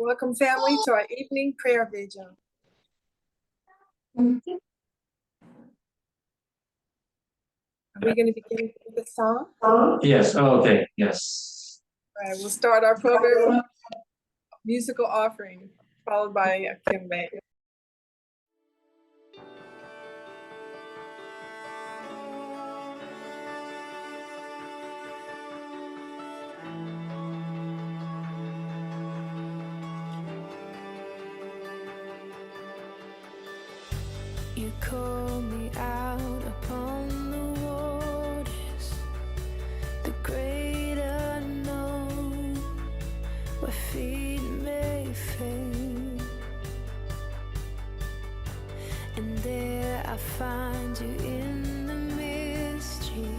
Welcome, family, to our evening prayer vigil. Are we going to begin with a song? Yes. Oh, okay. Yes. All right, we'll start our program with musical offering, followed by Kim May. You call me out upon the waters, the great unknown, where feet may fail. And there I find you in the mystery,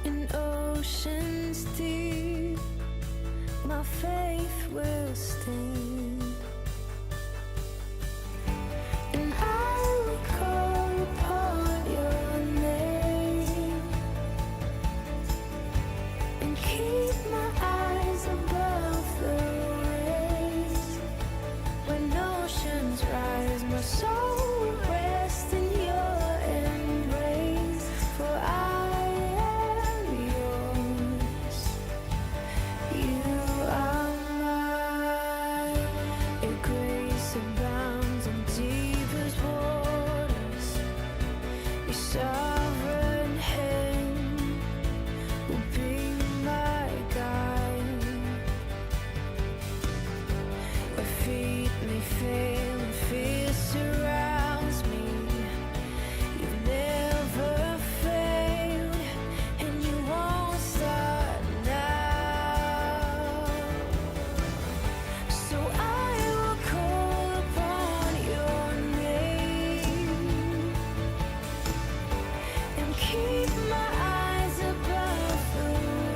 in oceans deep. My faith will stand. And I will call upon your name and keep my eyes above the waves. When oceans rise, my soul will rest in your embrace. For I am yours, you are mine. Your grace abounds in deepest waters. Your sovereign hand will be my guide. Where feet may fail and fear surrounds me, you've never failed, and you won't start now. So I will call upon your name and keep my eyes above the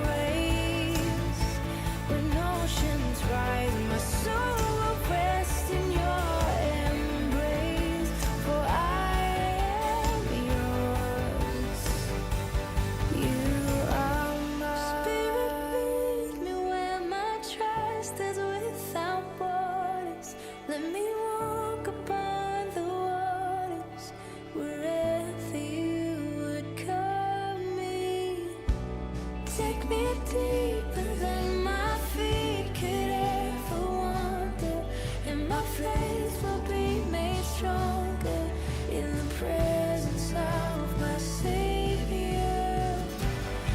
waves. When oceans rise, my soul will rest in your embrace. For I am yours, you are mine. Spirit, lead me where my trust is without borders. Let me walk upon the waters wherever you would call me. Take me deeper than my feet could ever wander, and my faith will be made stronger in the presence of my Savior.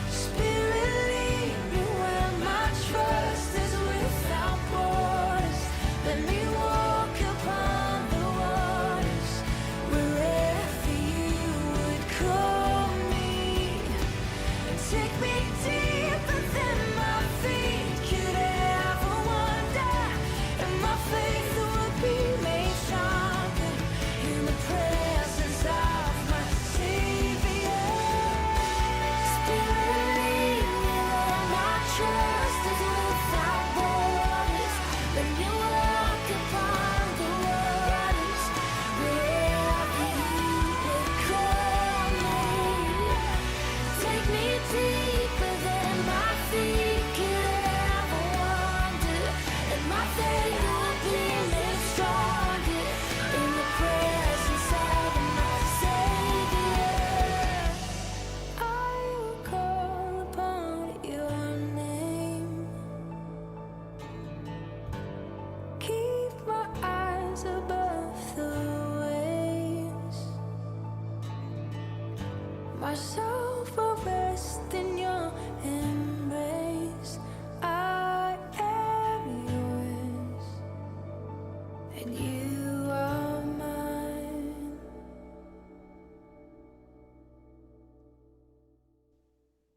Spirit, lead me where my trust is without borders. Let me walk upon the waters wherever you would call me. Take me deeper than my feet could ever wander, and my faith will be made stronger in the presence of my Savior. Spirit, lead me where my trust is without borders. Let me walk upon the waters wherever you would call me. Take me deeper than my feet could ever wander, and my faith will be made stronger in the presence of my Savior. I will call upon your name, keep my eyes above the waves. My soul will rest in your embrace. I am yours, and you are mine.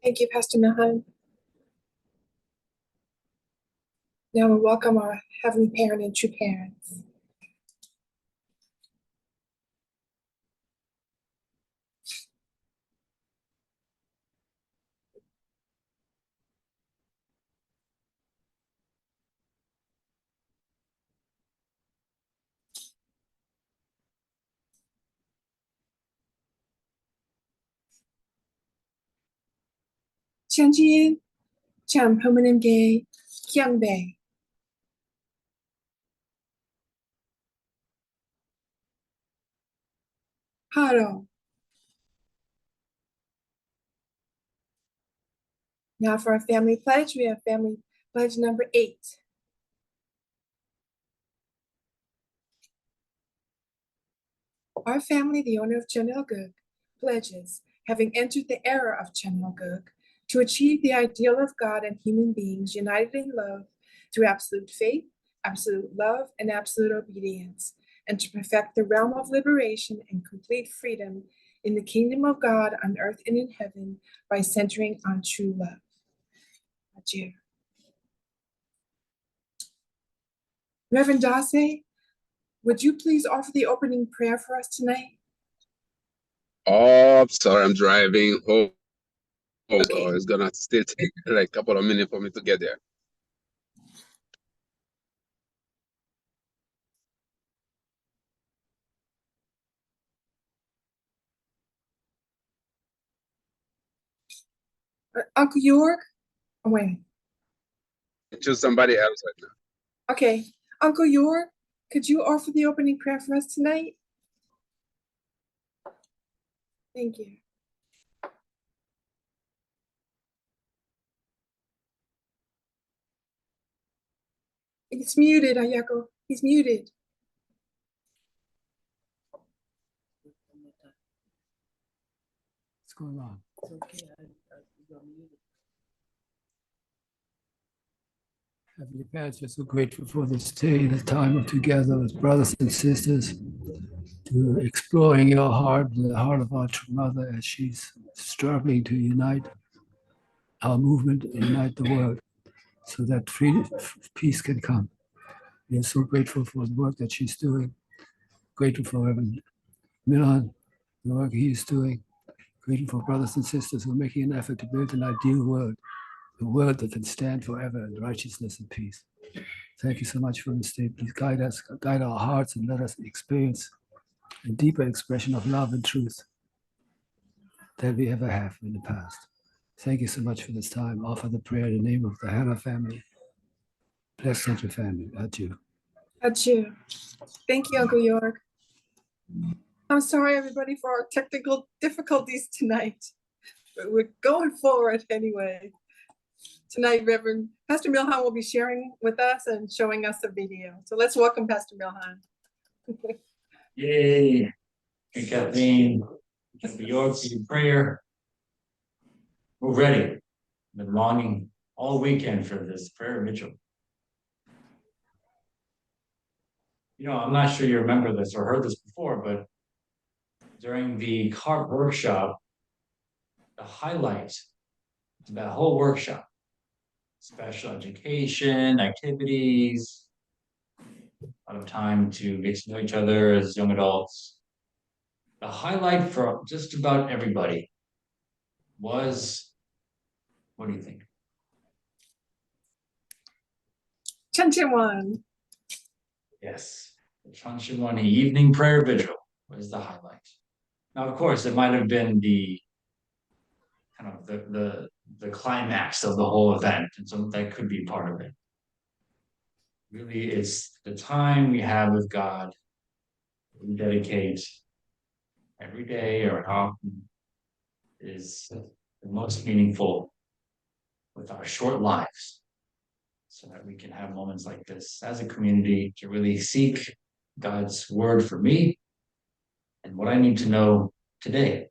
Thank you, Pastor Mahan. Now we welcome our Heavenly Parent and true parents. 천지인 참 부모님께 경배. Haro. Now for our family pledge, we have family pledge number 8. Our family, the owner of Chenilguk, pledges, having entered the era of Chenilguk, to achieve the ideal of God and human beings united in love through absolute faith, absolute love, and absolute obedience, and to perfect the realm of liberation and complete freedom in the kingdom of God on earth and in heaven by centering on true love. Adieu. Reverend Dase, would you please offer the opening prayer for us tonight? Oh, sorry, I'm driving. Oh, Okay. it's gonna still take like a couple of minutes for me to get there. Uncle York? Oh, wait. Choose somebody else right now. Okay. Uncle York, could you offer the opening prayer for us tonight? Thank you. He's muted, Ayako. He's muted. What's going on? Heavenly Parents, we're so grateful for this day, the time of together as brothers and sisters, to exploring your heart, the heart of our true mother as she's struggling to unite our movement, unite the world, so that peace can come. We are so grateful for the work that she's doing, grateful for Reverend Milan, the work he's doing, grateful for brothers and sisters who are making an effort to build an ideal world, a world that can stand forever in righteousness and peace. Thank you so much for this day. Please guide us, guide our hearts, and let us experience a deeper expression of love and truth than we ever have in the past. Thank you so much for this time. Offer the prayer in the name of the Hannah family. Bless Central family. Adieu. Adieu. Thank you, Uncle York. I'm sorry, everybody, for our technical difficulties tonight, but we're going forward anyway. Tonight, Reverend Pastor Milhan will be sharing with us and showing us a video. So let's welcome Pastor Milhan. Yay. Hey, Kathleen, Pastor York, for your prayer. We're ready. Been longing all weekend for this prayer vigil. You know, I'm not sure you remember this or heard this before, but during the CARP workshop, the highlight of that whole workshop, special education, activities, a lot of time to get to know each other as young adults. The highlight for just about everybody was, what do you think? Chanchiwan. Yes, the Chanchimani evening prayer vigil was the highlight. Now, of course, it might have been the kind of the climax of the whole event, and so that could be part of it. Really, it's the time we have with God. We dedicate every day or often is the most meaningful with our short lives, so that we can have moments like this as a community to really seek God's word for me and what I need to know today.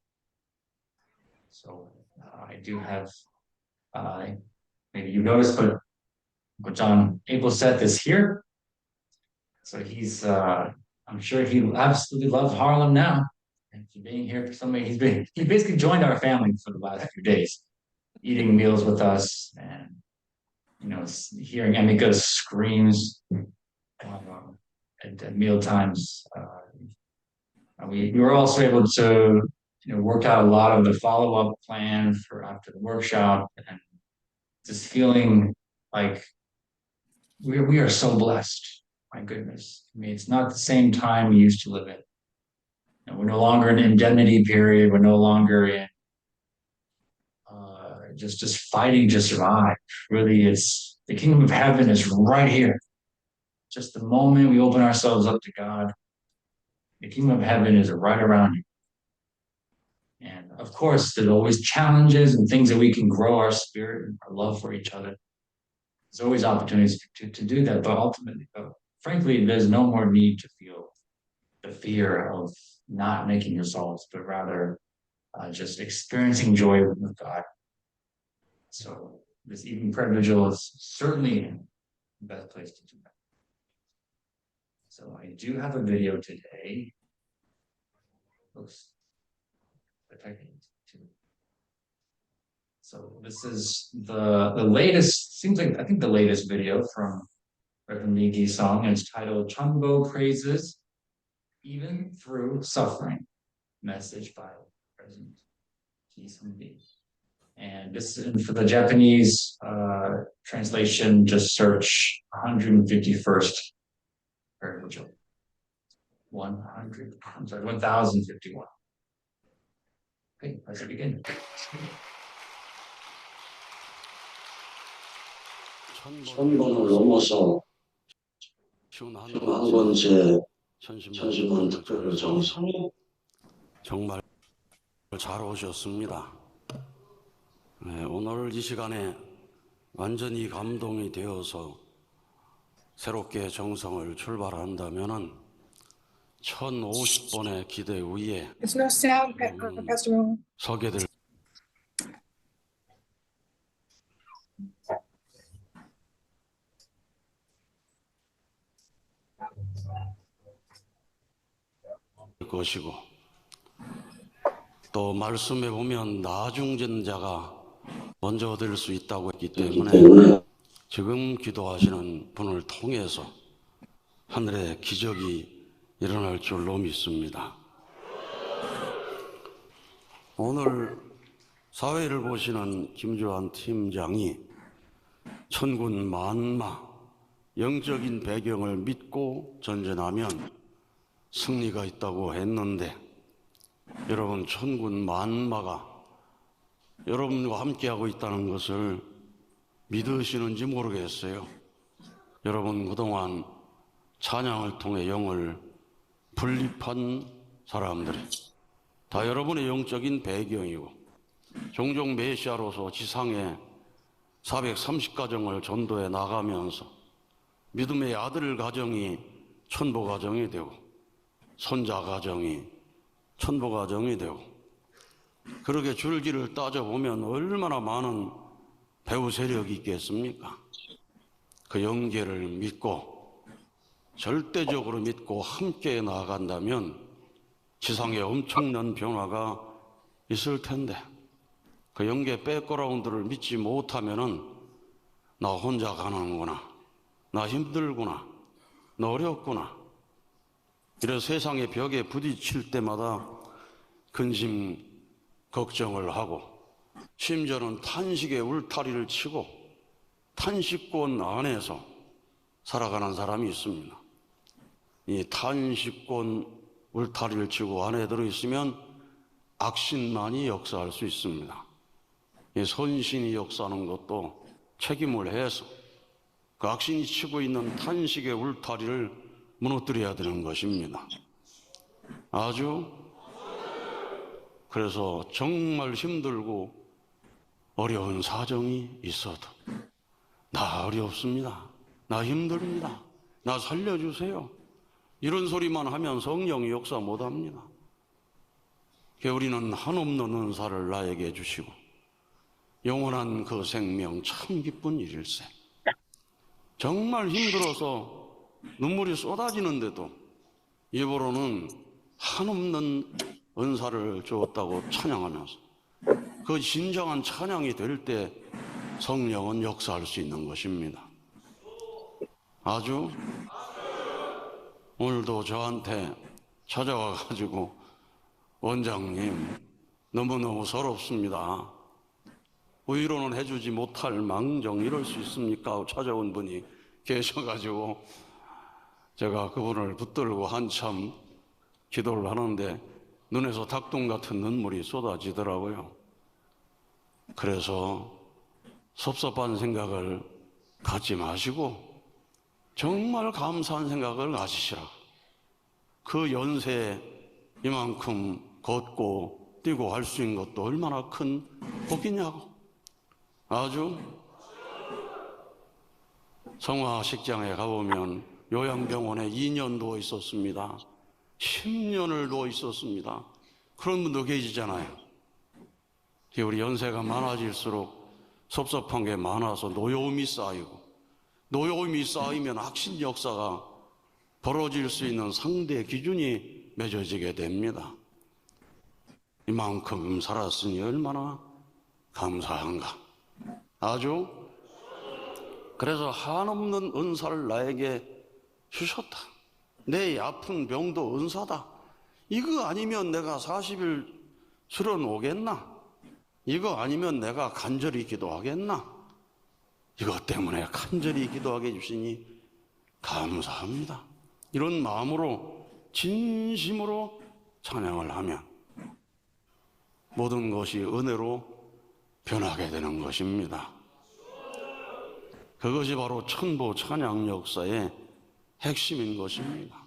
So I do have, maybe you noticed, but John Ableseth is here. So he's, I'm sure he absolutely loves Harlem now. And for being here for somebody, he basically joined our family for the last few days, eating meals with us and, you know, hearing Emika's screams at meal times. We were also able to, you know, work out a lot of the follow-up plan for after the workshop, and just feeling like we are so blessed. My goodness. I mean, it's not the same time we used to live in. And we're no longer in an indemnity period. We're no longer in just fighting to survive. Really, it's the kingdom of heaven is right here. Just the moment we open ourselves up to God, the kingdom of heaven is right around you. And of course, there's always challenges and things that we can grow our spirit and our love for each other. There's always opportunities to do that, but ultimately, frankly, there's no more need to feel the fear of not making results, but rather just experiencing joy with God. So this evening prayer vigil is certainly the best place to do that. So I do have a video today. Oops. So this is the latest, seems like I think the latest video from Reverend Lee Gi-sung, and it's titled Chunbo Praises Even Through Suffering. Message by President Gi-sung Lee. And this is for the Japanese translation, just search 151st prayer vigil. 1051. Okay, let's begin. 천 번을 넘어서 한 번째 천신문 특별 정성 정말 잘 오셨습니다. 네, 오늘 이 시간에 완전히 감동이 되어서 새롭게 정성을 출발한다면은 1050번의 기대 위에 There's no sound, Pastor Ron. 서게 될 것이고, 또 말씀에 보면 나중전자가 먼저 될 수 있다고 했기 때문에 지금 기도하시는 분을 통해서 하늘의 기적이 일어날 줄로 믿습니다. 오늘 사회를 보시는 김주환 팀장이 천군 만마 영적인 배경을 믿고 전진하면 승리가 있다고 했는데, 여러분 천군 만마가 여러분과 함께하고 있다는 것을 믿으시는지 모르겠어요. 여러분 그동안 찬양을 통해 영을 분립한 사람들이 다 여러분의 영적인 배경이고, 종종 메시아로서 지상에 430가정을 전도해 나가면서 믿음의 아들 가정이 천보 가정이 되고, 손자 가정이 천보 가정이 되고, 그렇게 줄기를 따져보면 얼마나 많은 배후 세력이 있겠습니까? 그 영계를 믿고 절대적으로 믿고 함께 나아간다면 지상에 엄청난 변화가 있을 텐데, 그 영계 백그라운드를 믿지 못하면은 나 혼자 가는구나, 나 힘들구나, 나 어렵구나, 이런 세상의 벽에 부딪힐 때마다 근심 걱정을 하고, 심지어는 탄식의 울타리를 치고 탄식권 안에서 살아가는 사람이 있습니다. 이 탄식권 울타리를 치고 안에 들어있으면 악신만이 역사할 수 있습니다. 이 선신이 역사하는 것도 책임을 해서 그 악신이 치고 있는 탄식의 울타리를 무너뜨려야 되는 것입니다. 그래서 정말 힘들고 어려운 사정이 있어도 나 어렵습니다, 나 힘듭니다, 나 살려주세요, 이런 소리만 하면 성령이 역사 못합니다. 우리는 한없는 은사를 나에게 주시고 영원한 그 생명 참 기쁜 일일세. 정말 힘들어서 눈물이 쏟아지는데도 입으로는 한없는 은사를 주었다고 찬양하면서, 그 진정한 찬양이 될 때 성령은 역사할 수 있는 것입니다. 오늘도 저한테 찾아와 가지고 원장님 너무너무 서럽습니다, 위로는 해주지 못할 망정 이럴 수 있습니까 하고 찾아온 분이 계셔가지고 제가 그분을 붙들고 한참 기도를 하는데 눈에서 닭똥 같은 눈물이 쏟아지더라고요. 그래서 섭섭한 생각을 갖지 마시고 정말 감사한 생각을 가지시라. 그 연세에 이만큼 걷고 뛰고 할 수 있는 것도 얼마나 큰 복이냐고. 아주 성화식장에 가보면 요양병원에 2년 누워 있었습니다. 10년을 누워 있었습니다. 그런 분도 계시잖아요. 우리 연세가 많아질수록 섭섭한 게 많아서 노여움이 쌓이고, 노여움이 쌓이면 악신 역사가 벌어질 수 있는 상대 기준이 맺어지게 됩니다. 이만큼 살았으니 얼마나 감사한가. 아주 그래서 한없는 은사를 나에게 주셨다. 내 아픈 병도 은사다. 이거 아니면 내가 40일 수련 오겠나? 이거 아니면 내가 간절히 기도하겠나? 이것 때문에 간절히 기도하게 해주시니 감사합니다. 이런 마음으로 진심으로 찬양을 하면 모든 것이 은혜로 변하게 되는 것입니다. 그것이 바로 천보 찬양 역사의 핵심인 것입니다.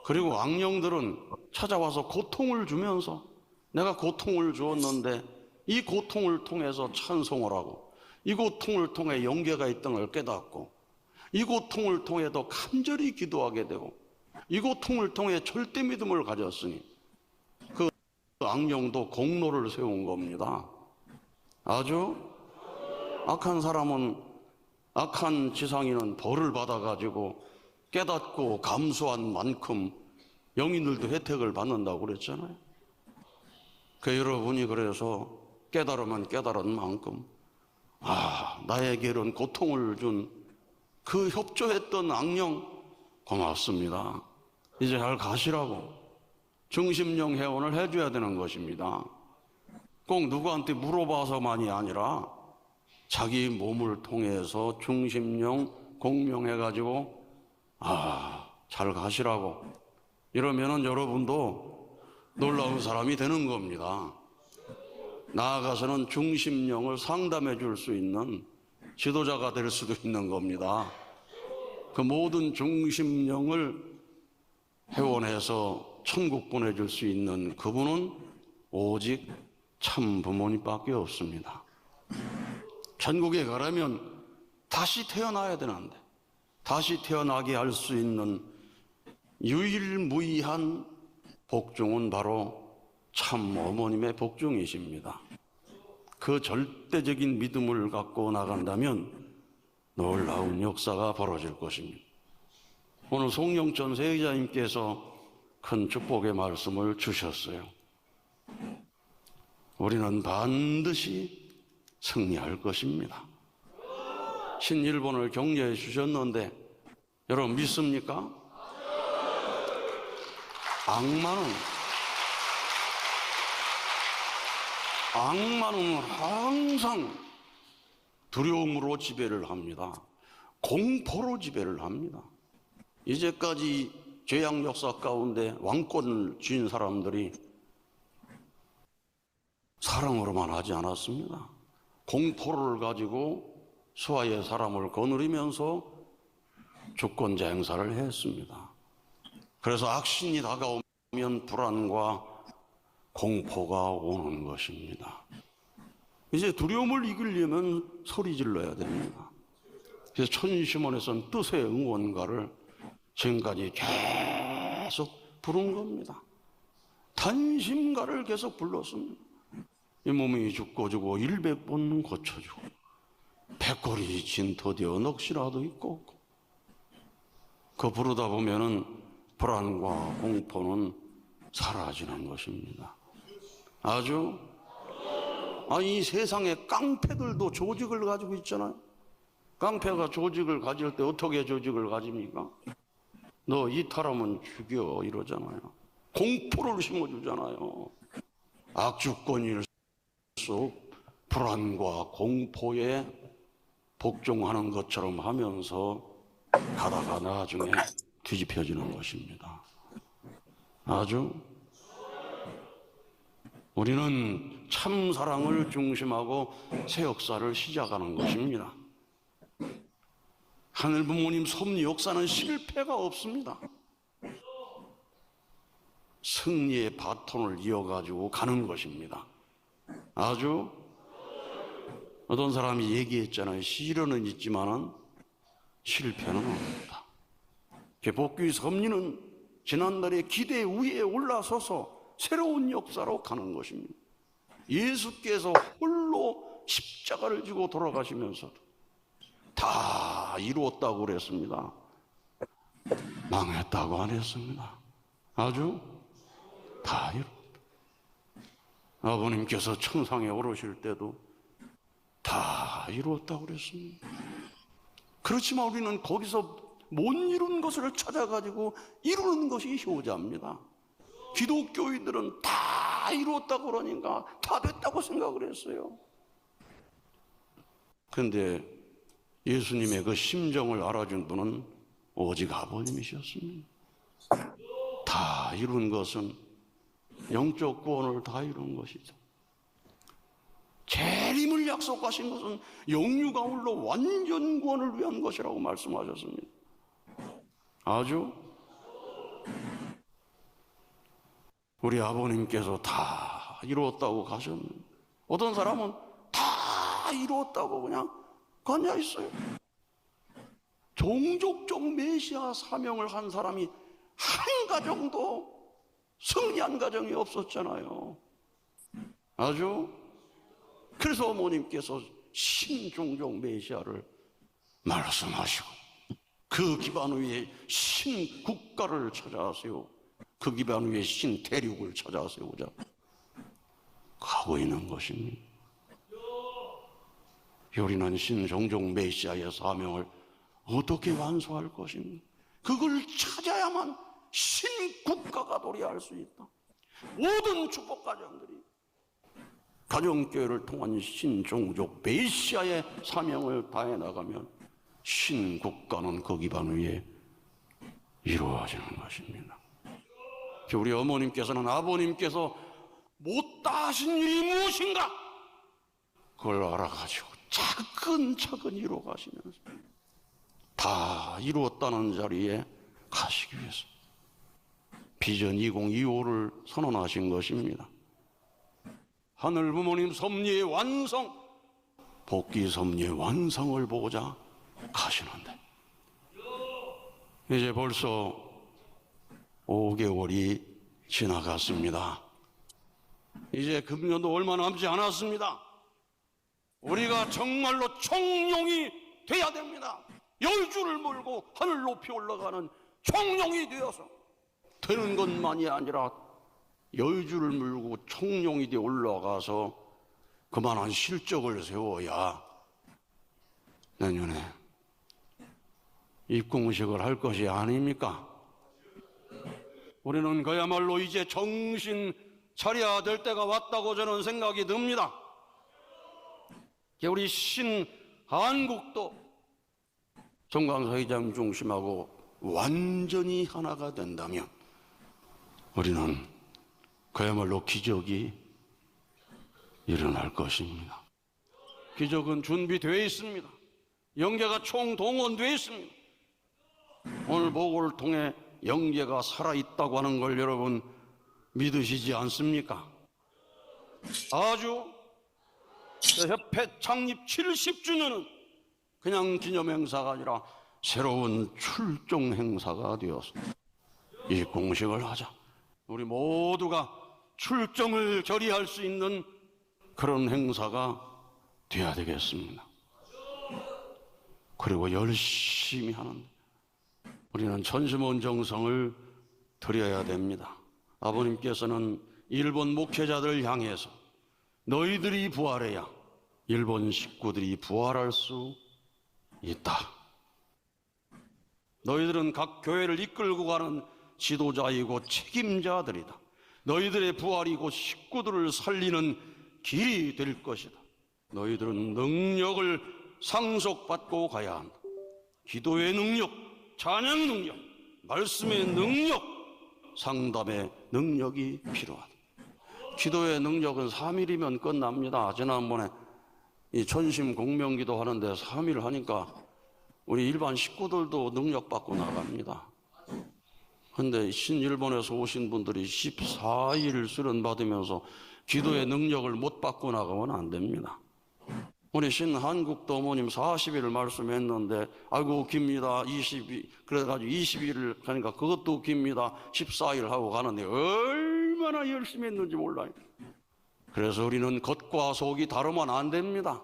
그리고 악령들은 찾아와서 고통을 주면서 내가 고통을 주었는데 이 고통을 통해서 찬송을 하고, 이 고통을 통해 영계가 있던 걸 깨닫고, 이 고통을 통해도 간절히 기도하게 되고, 이 고통을 통해 절대 믿음을 가졌으니 그 악령도 공로를 세운 겁니다. 아주 악한 사람은, 악한 지상인은 벌을 받아가지고 깨닫고 감수한 만큼 영인들도 혜택을 받는다고 그랬잖아요. 여러분이 그래서 깨달으면 깨달은 만큼, 나에게는 고통을 준 그 협조했던 악령 고맙습니다. 이제 잘 가시라고 중심령 회원을 해줘야 되는 것입니다. 꼭 누구한테 물어봐서만이 아니라 자기 몸을 통해서 중심령 공명해가지고 잘 가시라고 이러면은 여러분도 놀라운 사람이 되는 겁니다. 나아가서는 중심령을 상담해 줄 수 있는 지도자가 될 수도 있는 겁니다. 그 모든 중심령을 회원해서 천국 보내줄 수 있는 그분은 오직 참 부모님밖에 없습니다. 천국에 가려면 다시 태어나야 되는데, 다시 태어나게 할 수 있는 유일무이한 복종은 바로 참 어머님의 복종이십니다. 그 절대적인 믿음을 갖고 나간다면 놀라운 역사가 벌어질 것입니다. 오늘 송영천 세의자님께서 큰 축복의 말씀을 주셨어요. 우리는 반드시 승리할 것입니다. 신일본을 격려해 주셨는데 여러분 믿습니까? 악마는 항상 두려움으로 지배를 합니다. 공포로 지배를 합니다. 이제까지 죄악 역사 가운데 왕권을 쥔 사람들이 사랑으로만 하지 않았습니다. 공포를 가지고 수하의 사람을 거느리면서 주권자 행사를 했습니다. 그래서 악신이 다가오면 불안과 공포가 오는 것입니다. 이제 두려움을 이기려면 소리 질러야 됩니다. 그래서 천심원에서는 뜻의 응원가를 지금까지 계속 부른 겁니다. 단심가를 계속 불렀습니다. 이 몸이 죽고 주고 100번 고쳐주고 백골이 진토되어 넋이라도 있고, 그 부르다 보면은 불안과 공포는 사라지는 것입니다. 아주 이 세상에 깡패들도 조직을 가지고 있잖아요. 깡패가 조직을 가질 때 어떻게 조직을 가집니까? 너 이탈하면 죽여 이러잖아요. 공포를 심어주잖아요. 악주권일수 불안과 공포에 복종하는 것처럼 하면서 가다가 나중에 뒤집혀지는 것입니다. 아주 우리는 참 사랑을 중심하고 새 역사를 시작하는 것입니다. 하늘 부모님 섭리 역사는 실패가 없습니다. 승리의 바톤을 이어가지고 가는 것입니다. 아주 어떤 사람이 얘기했잖아요. 시련은 있지만은 실패는 없다. 복귀 섭리는 지난날의 기대 위에 올라서서 새로운 역사로 가는 것입니다. 예수께서 홀로 십자가를 지고 돌아가시면서도 다 이루었다고 그랬습니다. 망했다고 안 했습니다. 아주 다 이루었다. 아버님께서 천상에 오르실 때도 다 이루었다고 그랬습니다. 그렇지만 우리는 거기서 못 이룬 것을 찾아가지고 이루는 것이 효자입니다. 기독교인들은 다 이루었다고 그러니까 다 됐다고 생각을 했어요. 그런데 예수님의 그 심정을 알아준 분은 오직 아버님이셨습니다. 다 이룬 것은 영적 구원을 다 이룬 것이죠. 재림을 약속하신 것은 영유 가울로 완전 구원을 위한 것이라고 말씀하셨습니다. 아주 우리 아버님께서 다 이루었다고 가셨는데 어떤 사람은 다 이루었다고 그냥 앉아 있어요. 종족적 메시아 사명을 한 사람이 한 가정도 승리한 가정이 없었잖아요. 아주 그래서 어머님께서 신종족 메시아를 말씀하시고 그 기반 위에 신국가를 찾아세우고 그 기반 위에 신대륙을 찾아세우자 가고 있는 것입니다. 우리는 신종족 메시아의 사명을 어떻게 완수할 것입니까? 그걸 찾아야만 신국가가 도래할 수 있다. 모든 축복 가정들이 가정교회를 통한 신종족 메시아의 사명을 다해 나가면 신국가는 그 기반 위에 이루어지는 것입니다. 우리 어머님께서는 아버님께서 못다 하신 일이 무엇인가 그걸 알아가지고 차근차근 이루어가시면서 다 이루었다는 자리에 가시기 위해서 비전 2025를 선언하신 것입니다. 하늘 부모님 섭리의 완성, 복귀 섭리의 완성을 보고자 가시는데 이제 벌써 5개월이 지나갔습니다. 이제 금년도 얼마 남지 않았습니다. 우리가 정말로 청룡이 돼야 됩니다. 열주를 몰고 하늘 높이 올라가는 청룡이 되어서 되는 것만이 아니라 열주를 물고 청룡이 되어 올라가서 그만한 실적을 세워야 내년에 입궁식을 할 것이 아닙니까? 우리는 그야말로 이제 정신 차려야 될 때가 왔다고 저는 생각이 듭니다. 우리 신한국도 정광사 회장 중심하고 완전히 하나가 된다면 우리는 그야말로 기적이 일어날 것입니다. 기적은 준비되어 있습니다. 영계가 총동원되어 있습니다. 오늘 보고를 통해 영계가 살아있다고 하는 걸 여러분 믿으시지 않습니까? 아주 협회 창립 70주년은 그냥 기념행사가 아니라 새로운 출종 행사가 되어서 이 공식을 하자. 우리 모두가 출정을 결의할 수 있는 그런 행사가 되어야 되겠습니다. 그리고 열심히 하는 우리는 전심원 정성을 드려야 됩니다. 아버님께서는 일본 목회자들을 향해서 너희들이 부활해야 일본 식구들이 부활할 수 있다. 너희들은 각 교회를 이끌고 가는 지도자이고 책임자들이다. 너희들의 부활이 곧 식구들을 살리는 길이 될 것이다. 너희들은 능력을 상속받고 가야 한다. 기도의 능력, 찬양 능력, 말씀의 능력, 상담의 능력이 필요하다. 기도의 능력은 3일이면 끝납니다. 지난번에 이 전심 공명기도 하는데 3일 하니까 우리 일반 식구들도 능력 받고 나갑니다. 근데 신일본에서 오신 분들이 14일 수련 받으면서 기도의 능력을 못 받고 나가면 안 됩니다. 우리 신한국도 어머님 40일을 말씀했는데 아이고 깁니다. 22 그래가지고 22일을 가니까 그것도 깁니다. 14일 하고 가는데 얼마나 열심히 했는지 몰라요. 그래서 우리는 겉과 속이 다르면 안 됩니다.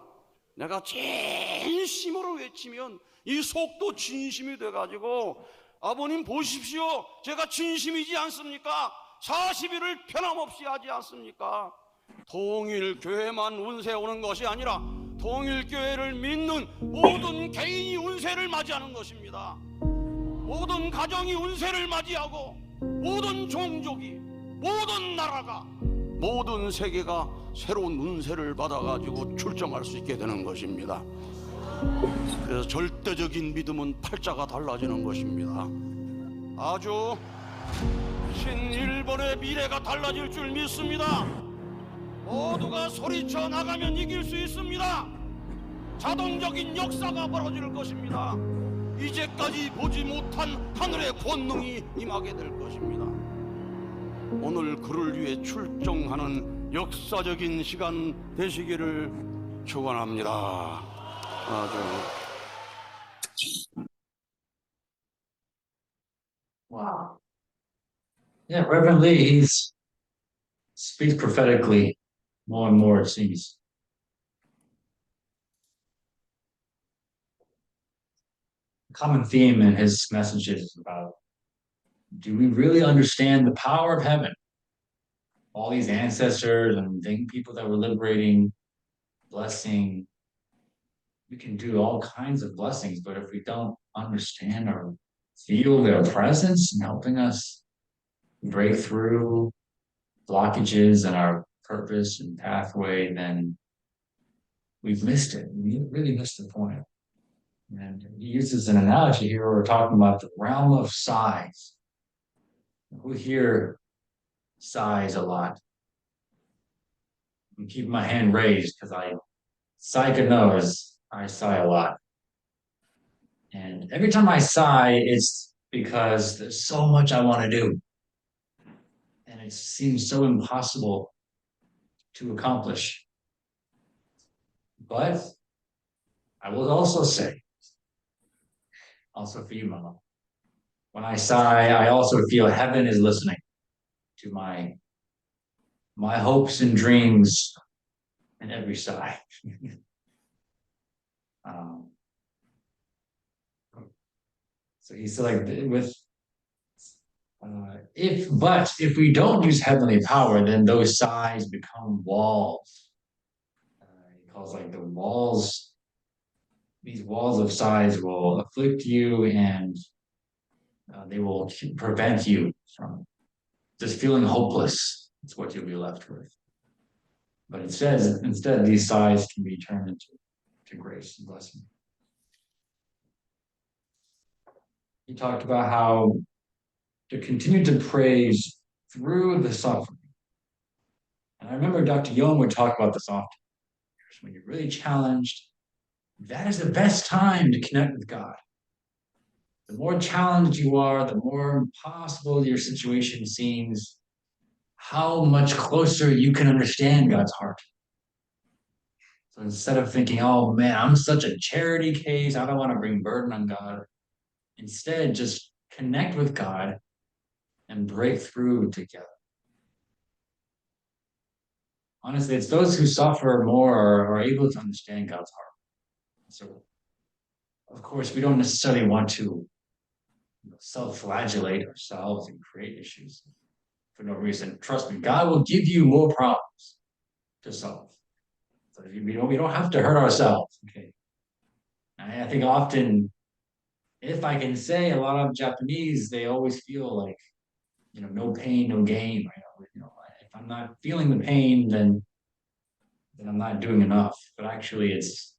내가 진심으로 외치면 이 속도 진심이 돼가지고 아버님 보십시오. 제가 진심이지 않습니까? 40일을 변함없이 하지 않습니까? 통일교회만 운세 오는 것이 아니라 통일교회를 믿는 모든 개인이 운세를 맞이하는 것입니다. 모든 가정이 운세를 맞이하고 모든 종족이, 모든 나라가, 모든 세계가 새로운 운세를 받아가지고 출정할 수 있게 되는 것입니다. 그래서 절대적인 믿음은 팔자가 달라지는 것입니다. 아주 신일본의 미래가 달라질 줄 믿습니다. 모두가 소리쳐 나가면 이길 수 있습니다. 자동적인 역사가 벌어질 것입니다. 이제까지 보지 못한 하늘의 권능이 임하게 될 것입니다. 오늘 그를 위해 출정하는 역사적인 시간 되시기를 축원합니다. 아주 Wow. Yeah, Reverend Lee, he's speaks prophetically more and more, it seems. Common theme in his messages is about, do we really understand the power of heaven? All these ancestors and people that were liberating, blessing, we can do all kinds of blessings, but if we don't understand or feel their presence and helping us break through blockages in our purpose and pathway, then we've missed it. We really missed the point. And he uses an analogy here. We're talking about the realm of sighs. We hear sighs a lot. I'm keeping my hand raised because Psyche knows I sigh a lot. And every time I sigh, it's because there's so much I want to do. And it seems so impossible to accomplish. But I will also say, also for you, Mama, when I sigh, I also feel heaven is listening to my hopes and dreams in every sigh. So he's like with if we don't use heavenly power, then those sighs become walls. He calls like the walls. These walls of sighs will afflict you, and they will prevent you from just feeling hopeless. It's what you'll be left with. But it says instead, these sighs can be turned into grace and blessing. He talked about how to continue to praise through the suffering. And I remember Dr. Young would talk about this often. When you're really challenged, that is the best time to connect with God. The more challenged you are, the more impossible your situation seems, how much closer you can understand God's heart. So instead of thinking, oh man, I'm such a charity case, I don't want to bring burden on God. Instead, just connect with God and break through together. Honestly, it's those who suffer more are able to understand God's heart. So, of course, we don't necessarily want to self-flagellate ourselves and create issues for no reason. Trust me, God will give you more problems to solve. So we don't have to hurt ourselves. Okay. I think often, if I can say, a lot of Japanese, they always feel like, no pain, no gain. If I'm not feeling the pain, then I'm not doing enough. But actually, it's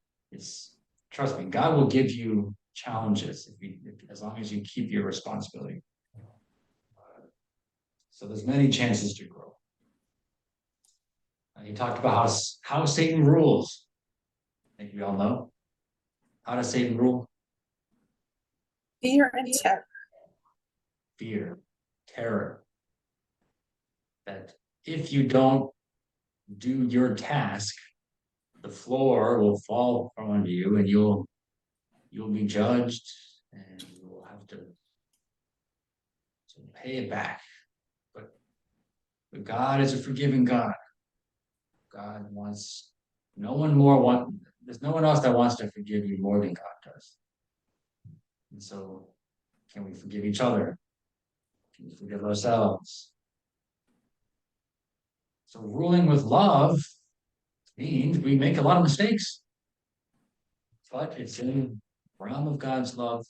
trust me, God will give you challenges as long as you keep your responsibility. So there's many chances to grow. He talked about how Satan rules. I think we all know. How does Satan rule? Fear and terror. Fear. terror. That if you don't do your task, the floor will fall from under you and you'll be judged and you will have to pay it back. But God is a forgiving God. God wants there's no one else that wants to forgive you more than God does. And so can we forgive each other? Can we forgive ourselves? So ruling with love means we make a lot of mistakes, but it's in the realm of God's love.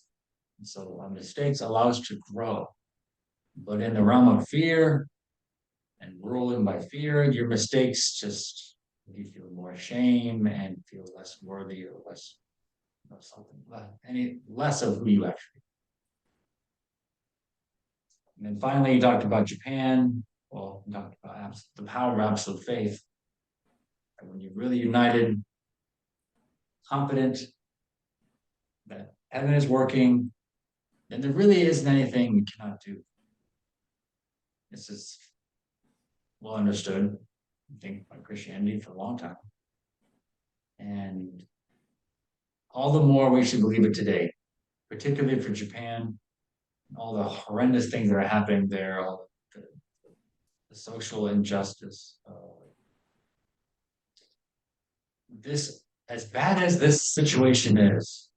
And so our mistakes allow us to grow. But in the realm of fear and ruling by fear, your mistakes just make you feel more shame and feel less worthy or less, something any less of who you actually. And then finally, you talked about Japan. Well, you talked about the power of absolute faith. And when you're really united, confident that heaven is working, then there really isn't anything we cannot do. This is well understood, I think, by Christianity for a long time. And all the more we should believe it today, particularly for Japan, all the horrendous things that are happening there, all the social injustice. This, as bad as this situation is,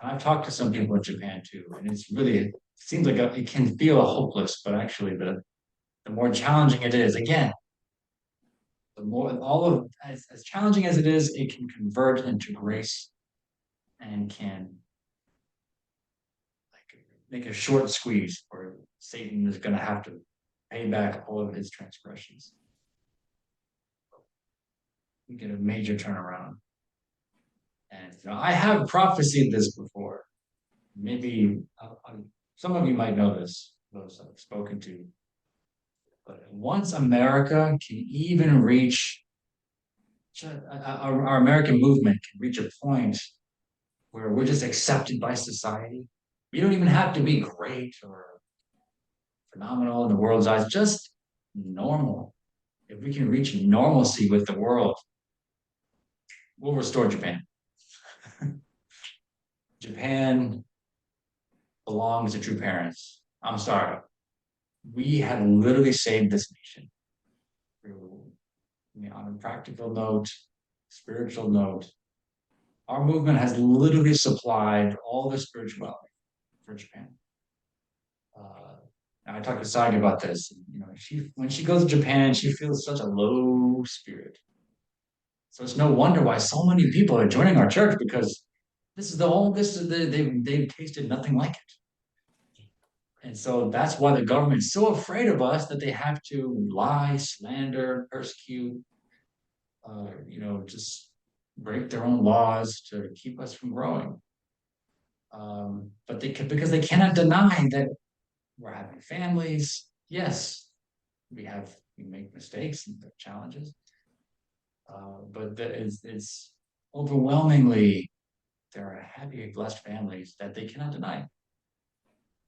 and I've talked to some people in Japan too, and it's really, it seems like it can feel hopeless, but actually the more challenging it is, again, the more as challenging as it is, it can convert into grace and can make a short squeeze where Satan is going to have to pay back all of his transgressions. We get a major turnaround. And I have prophesied this before. Maybe some of you might know this, those I've spoken to. But once America can even reach, our American movement can reach a point where we're just accepted by society. We don't even have to be great or phenomenal in the world's eyes, just normal. If we can reach normalcy with the world, we'll restore Japan. Japan belongs to true parents. I'm sorry. We have literally saved this nation through, on a practical note, spiritual note. Our movement has literally supplied all the spirituality for Japan. I talked to Sagi about this. When she goes to Japan, she feels such a low spirit. So it's no wonder why so many people are joining our church, because they've tasted nothing like it. And so that's why the government's so afraid of us that they have to lie, slander, persecute, just break their own laws to keep us from growing. But because they cannot deny that we're having families. Yes, we make mistakes and challenges, but it's overwhelmingly there are happy, blessed families that they cannot deny.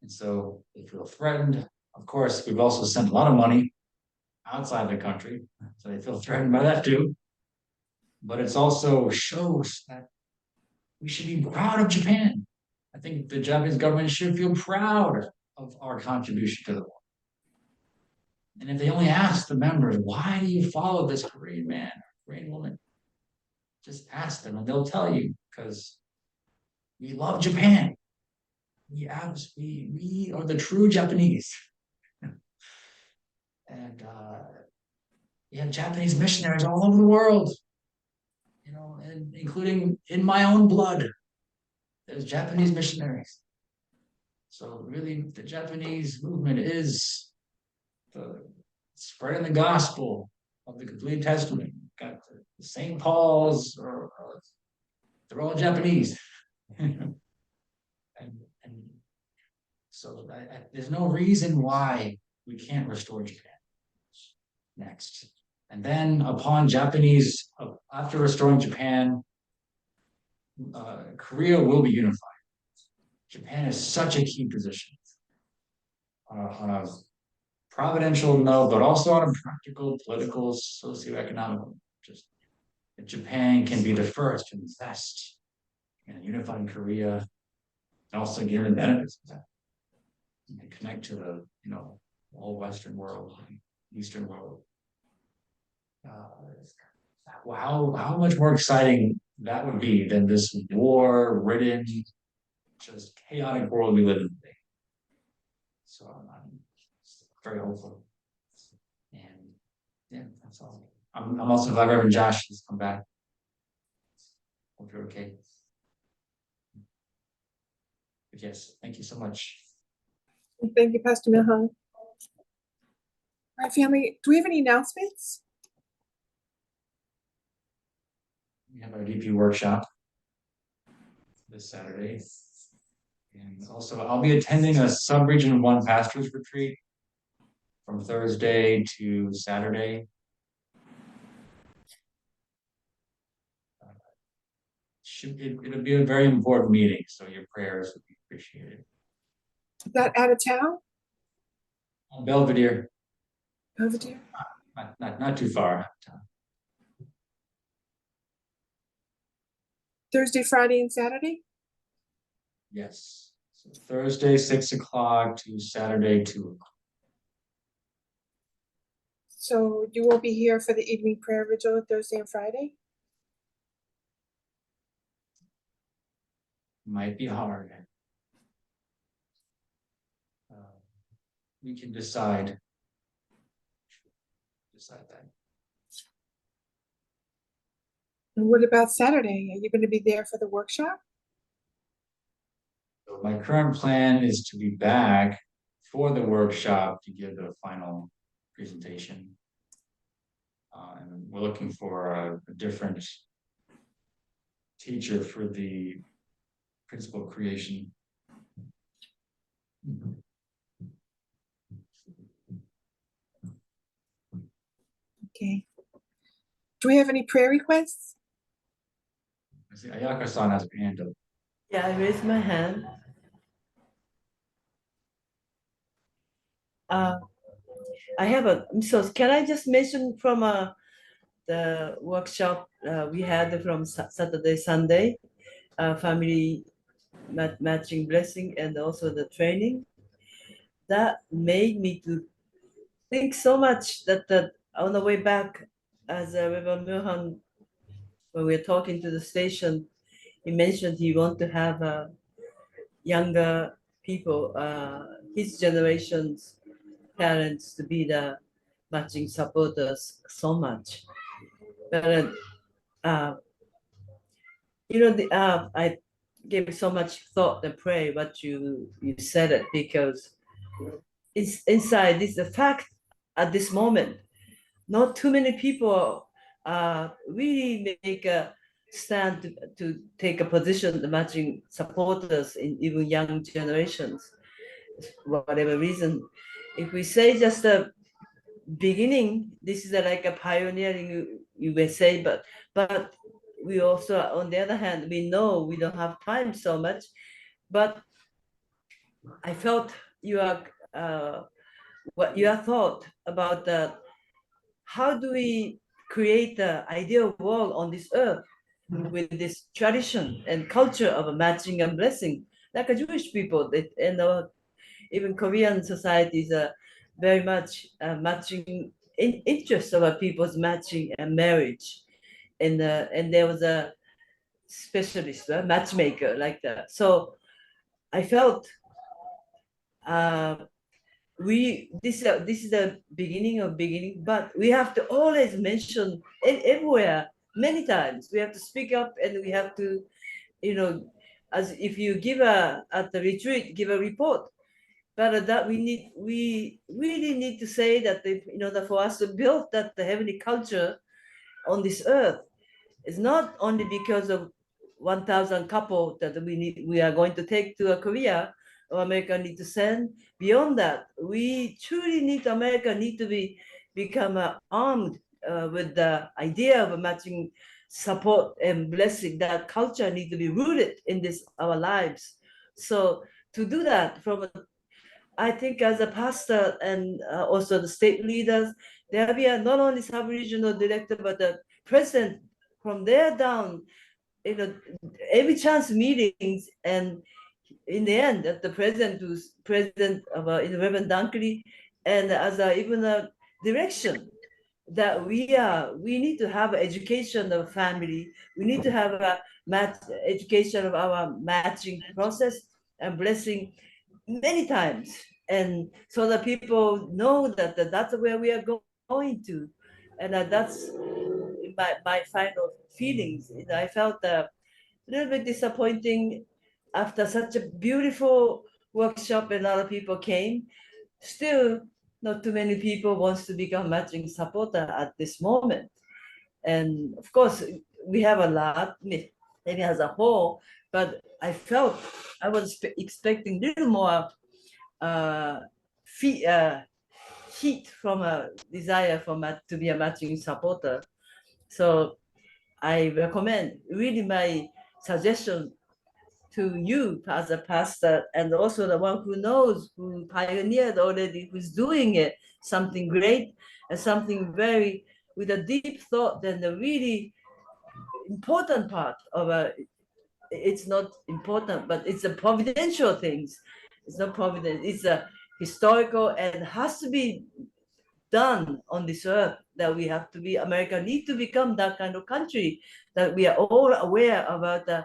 And so they feel threatened. Of course, we've also sent a lot of money outside the country, so they feel threatened by that too. But it's also shows that we should be proud of Japan. I think the Japanese government should feel proud of our contribution to the world. And if they only ask the members, why do you follow this Korean man or Korean woman? Just ask them and they'll tell you, because we love Japan. We are the true Japanese. And we have Japanese missionaries all over the world, and including in my own blood. There's Japanese missionaries. So really, the Japanese movement is the spreading the gospel of the complete Testament. Got the St. Paul's, or they're all Japanese. and so there's no reason why we can't restore Japan next. And then after restoring Japan, Korea will be unified. Japan is such a key position on providential note, but also on a practical, political, socioeconomic, just that Japan can be the first to invest in a unified Korea and also get the benefits of that and connect to the, whole Western world, Eastern world. How much more exciting that would be than this war-ridden, just chaotic world we live in today. So I'm very hopeful. And yeah, that's all. I'm also glad Reverend Josh has come back. Hope you're okay. But yes, thank you so much. Thank you, Pastor Milhan. All right, family, do we have any announcements? We have our DP workshop this Saturday. And also I'll be attending a sub-region 1 pastors retreat from Thursday to Saturday. It'll be a very important meeting, so your prayers would be appreciated. Is that out of town? Belvedere, Belvedere? not too far out of town. Thursday, Friday, and Saturday? Yes. So Thursday 6 o'clock to Saturday 2 o'clock. So you will be here for the evening prayer vigil Thursday and Friday? Might be hard. We can decide that. And what about Saturday? Are you going to be there for the workshop? So my current plan is to be back for the workshop to give the final presentation. And we're looking for a different teacher for the principal creation. Okay. Do we have any prayer requests? I see Ayaka-san has a hand up. Yeah, I raised my hand. I have so can I just mention from the workshop we had from Saturday, Sunday, family matching blessing, and also the training that made me to think so much that on the way back, as Reverend Milhan, when we were talking to the station, he mentioned he want to have younger people, his generation's parents, to be the matching supporters so much. But I gave so much thought and pray what you said it, because it's inside this the fact at this moment, not too many people really make a stand to take a position, the matching supporters in even young generations, whatever reason. If we say just the beginning, this is like a pioneering, you may say, but we also, on the other hand, we know we don't have time so much, but I felt what your thought about how do we create the ideal world on this earth with this tradition and culture of a matching and blessing, like a Jewish people, and even Korean societies are very much matching interest of our people's matching and marriage, and there was a specialist, matchmaker like that. So I felt this is the beginning, but we have to always mention everywhere, many times. We have to speak up, and we have to, as if you give at the retreat, give a report. But that we really need to say that in order for us to build that the heavenly culture on this earth, is not only because of 1,000 couple that we are going to take to Korea, or America need to send. Beyond that, we truly need America need to become armed with the idea of a matching support and blessing. That culture need to be rooted in our lives. So to do that from I think as a pastor and also the state leaders, there will be not only sub-regional director, but the president from there down, every chance meetings, and in the end, the president who's president of Reverend Dunkley, and as even a direction that we need to have education of family. We need to have a education of our matching process and blessing many times, and so that people know that that's where we are going to, and that's my final feelings. I felt a little bit disappointing after such a beautiful workshop and a lot of people came. Still, not too many people wants to become matching supporter at this moment. And of course, we have a lot, maybe as a whole, but I felt I was expecting a little more heat from a desire to be a matching supporter. So I recommend, really my suggestion to you as a pastor, and also the one who knows, who pioneered already, who's doing it, something great and something very with a deep thought, and the really important part of it's not important, but it's a providential things. It's not providence, it's a historical and has to be done on this earth, that we have to be, America need to become that kind of country, that we are all aware about the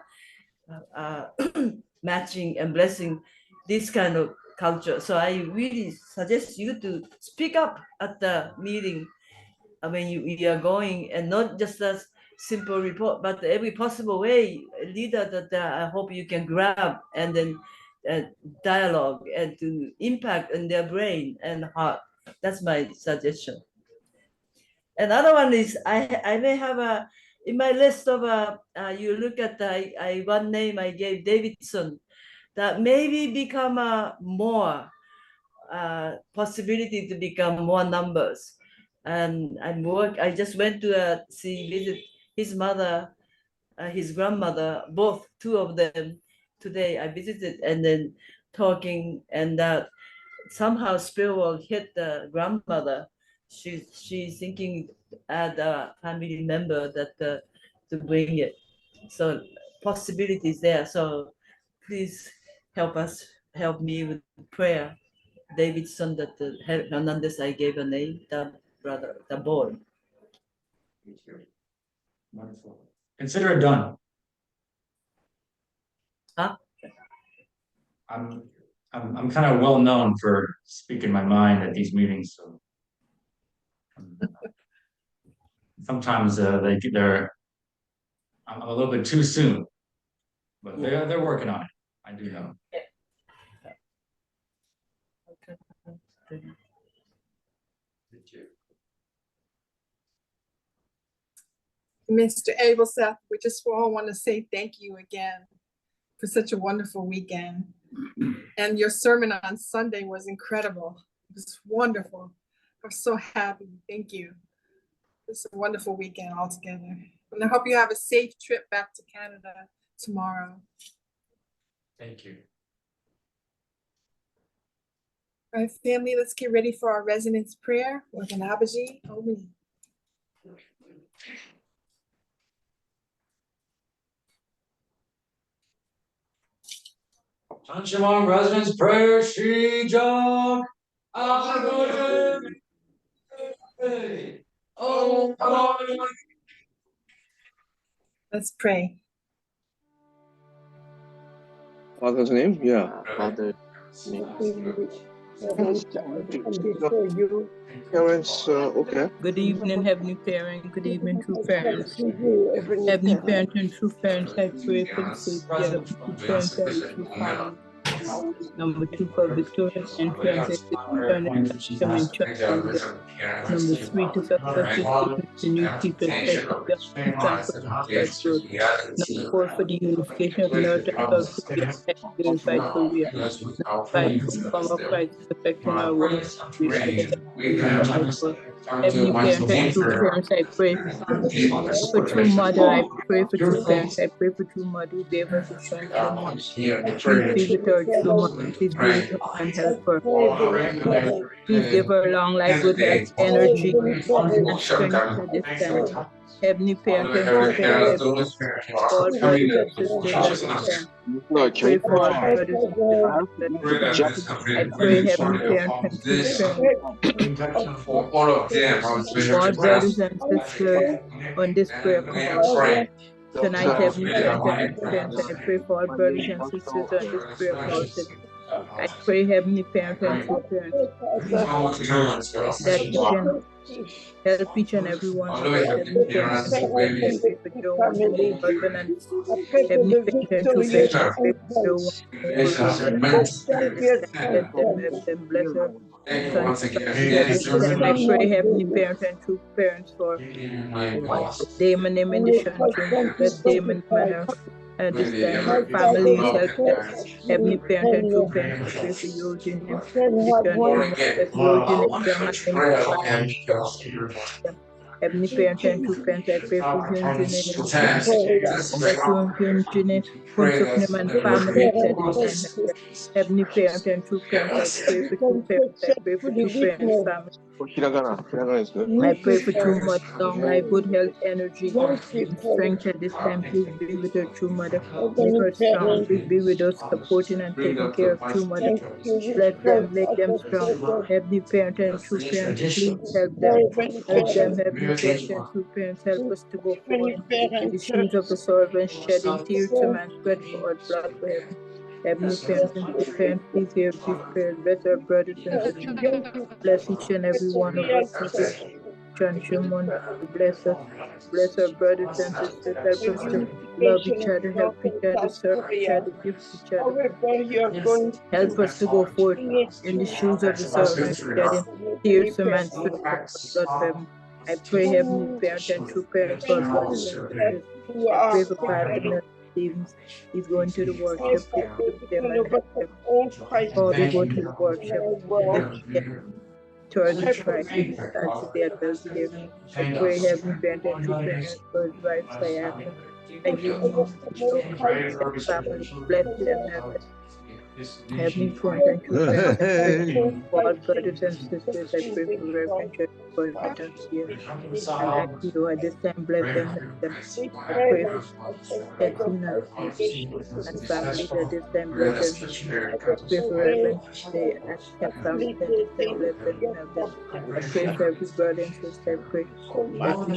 matching and blessing this kind of culture. So I really suggest you to speak up at the meeting when you are going, and not just a simple report, but every possible way, leader that I hope you can grab, and then dialogue and to impact in their brain and heart. That's my suggestion. Another one is I may have in my list of you look at one name I gave, Davidson, that maybe become more possibility to become more numbers. And I just went to visit his mother, his grandmother, two of them today. I visited, and then talking, and somehow spiritual hit the grandmother. She's thinking add a family member that to bring it. So possibilities there. So please help me with prayer. Davidson, that Hernandez, I gave a name, the brother, the boy. Wonderful. Consider it done. Huh? I'm kind of well known for speaking my mind at these meetings, so sometimes they're I'm a little bit too soon, but they're working on it. I do know. Mr. Abelseth, we just all want to say thank you again for such a wonderful weekend. And your sermon on Sunday was incredible. It was wonderful. I'm so happy. Thank you. It's a wonderful weekend altogether. And I hope you have a safe trip back to Canada tomorrow. Thank you. All right, family, let's get ready for our resonance prayer with an Abaji Omi. Shanshimon Resonance Prayer, Shri Jog. Let's pray. Father's name? Yeah. Father, Parents, okay. good evening, Heavenly Parent. Good evening, true parents. Heavenly Parent and true parents, I pray for the safety of true parents and true family. Number 2, for victorious entrance and Number 3, to successful the new people Number 4, for the unification of North and unified Korea. Number 5, for form of crisis affecting our world. Heavenly Parent and true parents, I pray for true mother. I pray for true parents. I pray for true mother who gave us a son so much. I pray with our so much. Please be with her and help her. Please give her long life, good health, energy, and strength at this time. Heavenly Parent, and true parent, all brothers and sisters at this time. I pray for all brothers and sisters. I pray, Heavenly Parent, and true parent, all brothers and sisters on this prayer call. Tonight, Heavenly Parent, I pray for all brothers and sisters on this prayer call. I pray, Heavenly Parent and true parent, that you can help each and every one of us. Heavenly Parent, I pray for Joe, husband, and Heavenly Parent and true parent, I pray for Joe, let them bless her. I pray, Heavenly Parent and true parents, for Damon and the children, bless Damon and this time, families, help them. Heavenly Parent and true parents, I pray for Eugene, Heavenly Parent and true parents, I pray for Eugene, and family. Heavenly Parent and true parents, I pray for true parents, I pray for true parents, family. I pray for too much long life, good health, energy, and strength at this time. Please be with her true mother. Make her strong. Please be with us, supporting and taking care of true mother. Let them make them strong. Heavenly Parent and true parents, please help them. Help them, Heavenly Parent and true parents, help us to go forward. In the shoes of the servant, shedding tears to man, sweat for our blood for heaven. Heavenly Parents and true parents, please hear this prayer. Bless our brothers and sisters. Bless each and every one of us. Bless us. Bless our brothers and sisters. Help us to love each other, help each other, serve each other, give each other. Help us to go forth in the shoes of the servant, shedding tears to man's blood for heaven. I pray, Heavenly Parent and true parents, for our brothers and sisters. I pray for Pastor Stevens. He's going to the worship. Oh, they go to the worship. Towards the Christ, as they are built here. I pray, Heavenly Parent and true parents, for his wife, Sayaka. And you family, bless them, Heavenly Parent and true parents, for all brothers and sisters, I pray for Reverend Church for his here. And I ask you at this time, bless them, help them. I pray for Katina and families at this time, bless them. I pray for Reverend Day and family at this time, bless them, help them. I pray for every brother and sister, I pray that we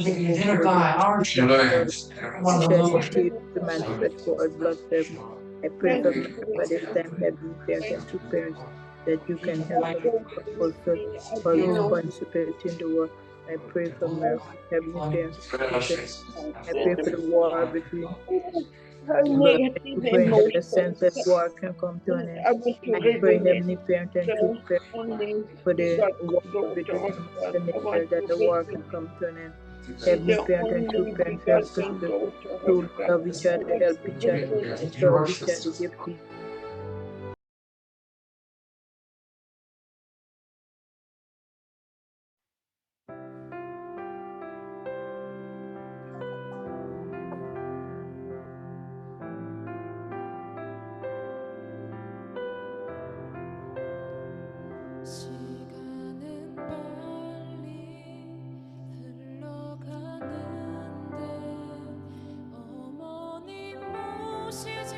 shed tears to manifest for our blood service. I pray for this time, Heavenly Parents and true parents, that you can help us fulfill our responsibility in the world. I pray for mercy, Heavenly Parents. I pray for the war between Ukraine, the sense that war can come to an end. I pray, Heavenly Parent and true parents, for the war between the nations, that the war can come to an end. Heavenly Parent and true parents, help us to love each other, help each other, serve each other, give peace. 어머님 모시지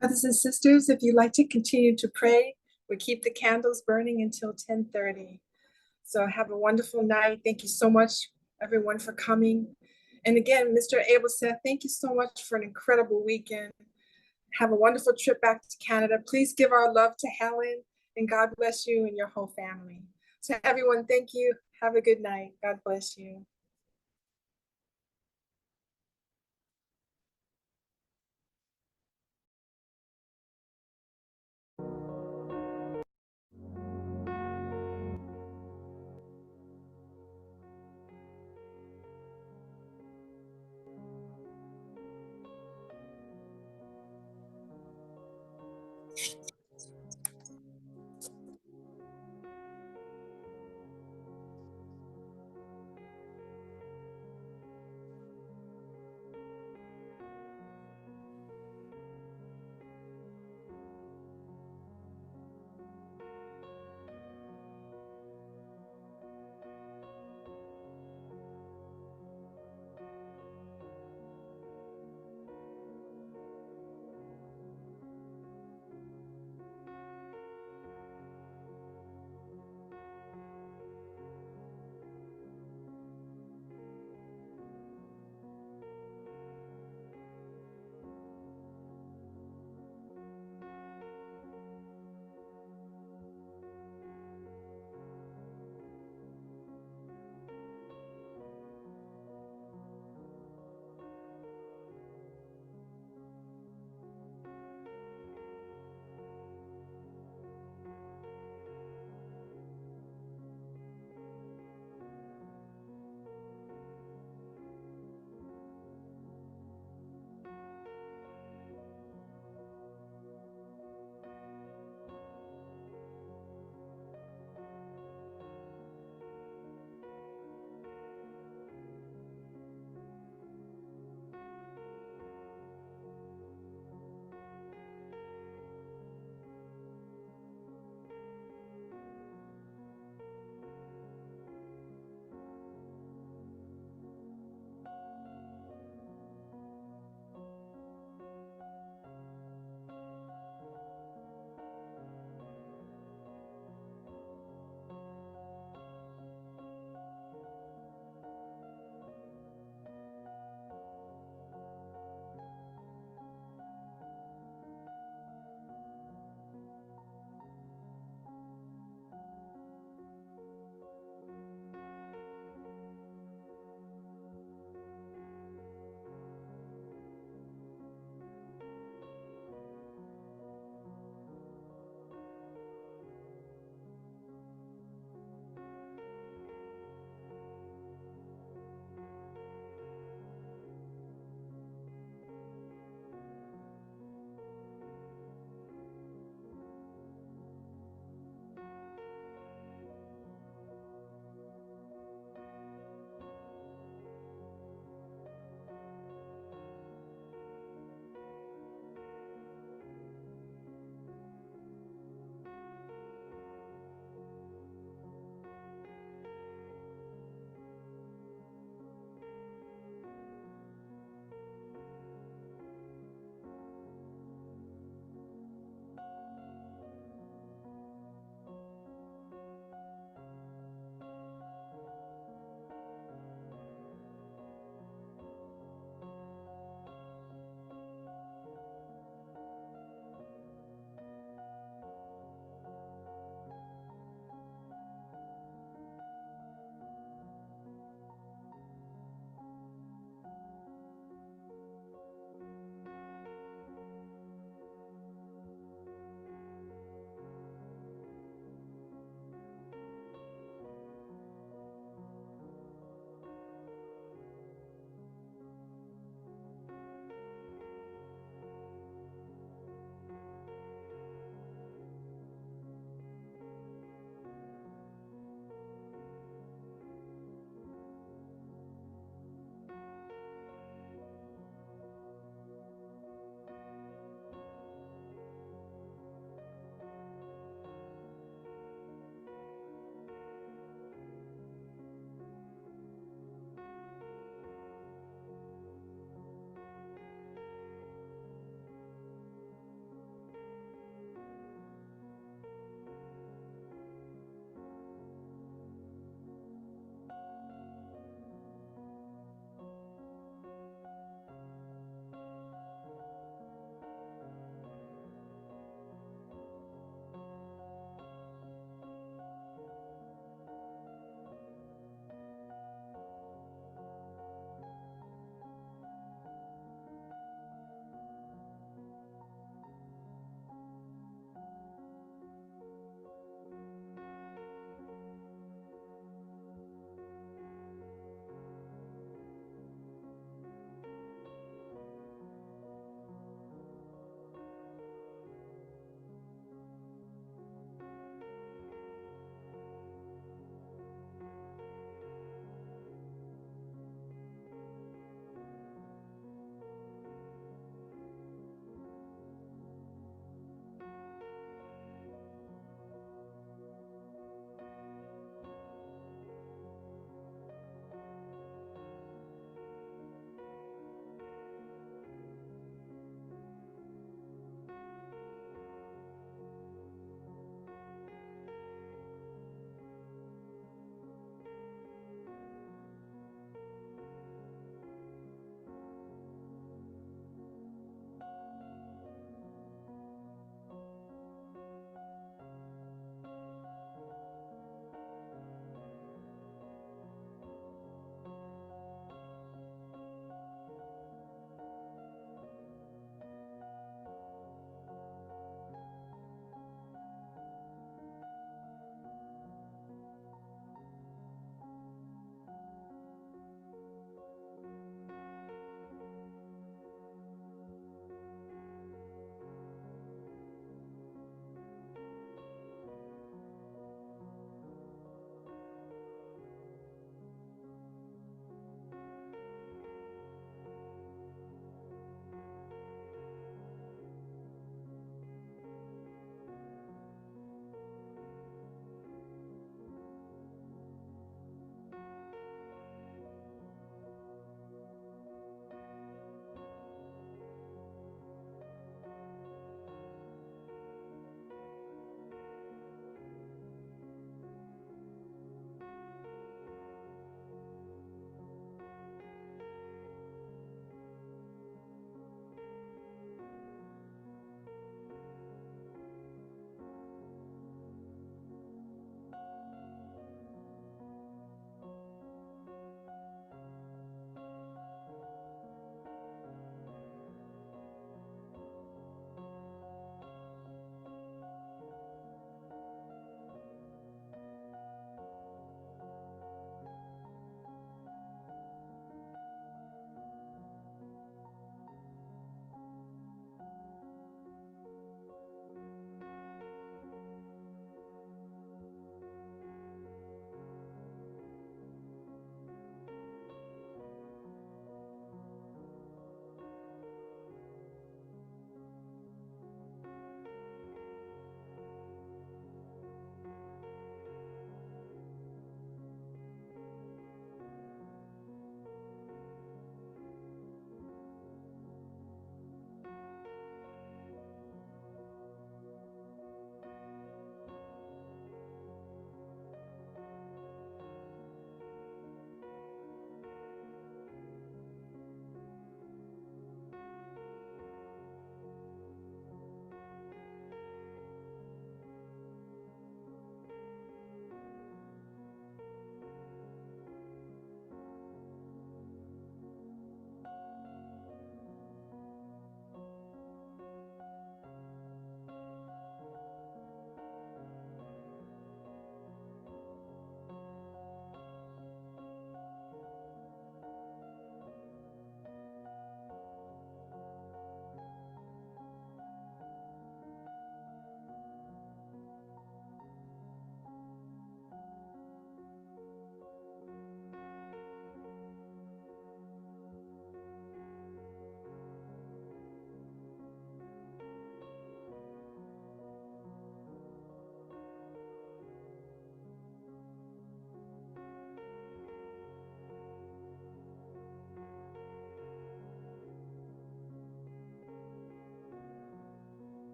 Brothers and sisters, if you'd like to continue to pray, we keep the candles burning until 10:30. So have a wonderful night. Thank you so much, everyone, for coming. And again, Mr. Abel said, thank you so much for an incredible weekend. Have a wonderful trip back to Canada. Please give our love to Helen, and God bless you and your whole family. So everyone, thank you. Have a good night. God bless you.